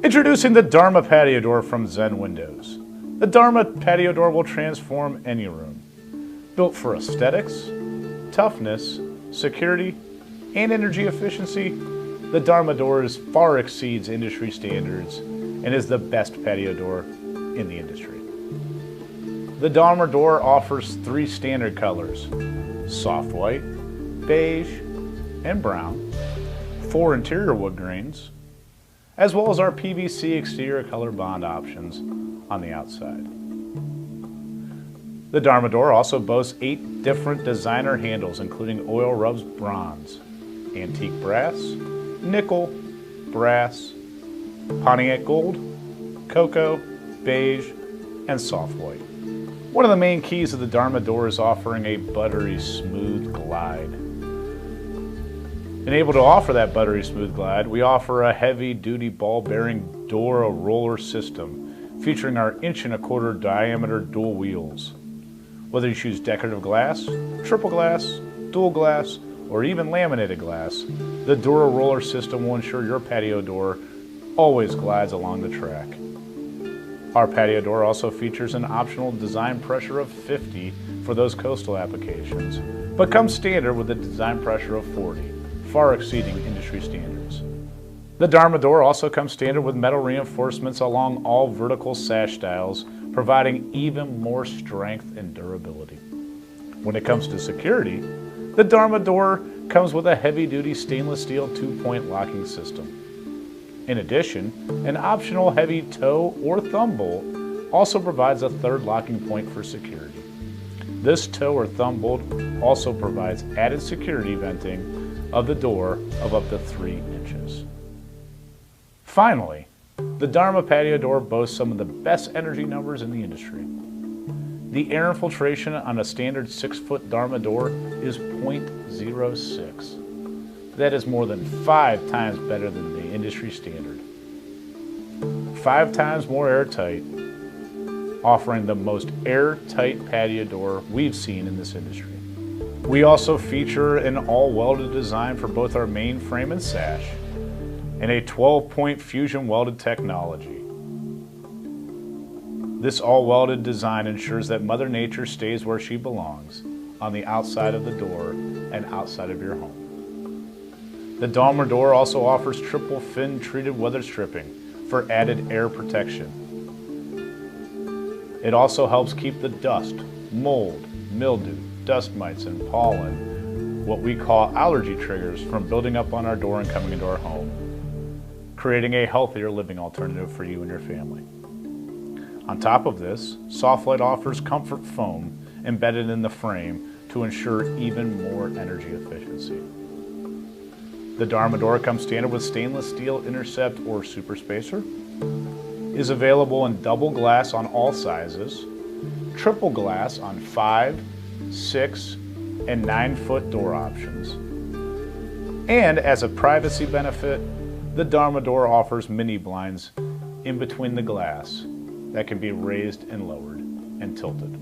Introducing the Dharma patio door from Zen Windows. The Dharma patio door will transform any room. Built for aesthetics, toughness, security, and energy efficiency, the Dharma door far exceeds industry standards and is the best patio door in the industry. The Dharma door offers 3 standard colors: soft white, beige, and brown, 4 interior wood grains, as well as our PVC exterior color bond options on the outside. The Dharma door also boasts 8 different designer handles, including oil rubs bronze, antique brass, nickel, brass, Pontiac gold, cocoa, beige, and soft white. One of the main keys of the Dharma door is offering a buttery smooth glide. And able to offer that buttery smooth glide, we offer a heavy-duty ball-bearing door roller system featuring our 1.25" diameter dual wheels. Whether you choose decorative glass, triple glass, dual glass, or even laminated glass, the door roller system will ensure your patio door always glides along the track. Our patio door also features an optional design pressure of 50 for those coastal applications, but comes standard with a design pressure of 40. Far exceeding industry standards. The Dharma door also comes standard with metal reinforcements along all vertical sash styles, providing even more strength and durability. When it comes to security, the Dharma door comes with a heavy-duty stainless steel 2-point locking system. In addition, an optional heavy toe or thumb bolt also provides a 3rd locking point for security. This toe or thumb bolt also provides added security venting of the door of up to 3 inches. Finally, the Dharma patio door boasts some of the best energy numbers in the industry. The air infiltration on a standard 6-foot Dharma door is 0.06. That is more than 5 times better than the industry standard. 5 times more airtight, offering the most airtight patio door we've seen in this industry. We also feature an all-welded design for both our main frame and sash, and a 12-point fusion welded technology. This all-welded design ensures that Mother Nature stays where she belongs, on the outside of the door and outside of your home. The Dharma door also offers triple fin treated weather stripping for added air protection. It also helps keep the dust, mold, mildew, dust mites, and pollen, what we call allergy triggers, from building up on our door and coming into our home, creating a healthier living alternative for you and your family. On top of this, Softlight offers comfort foam embedded in the frame to ensure even more energy efficiency. The Dharma door comes standard with stainless steel intercept or super spacer, is available in double glass on all sizes, triple glass on 5, 6, and 9-foot door options. And as a privacy benefit, the Dharma door offers mini blinds in between the glass that can be raised and lowered and tilted.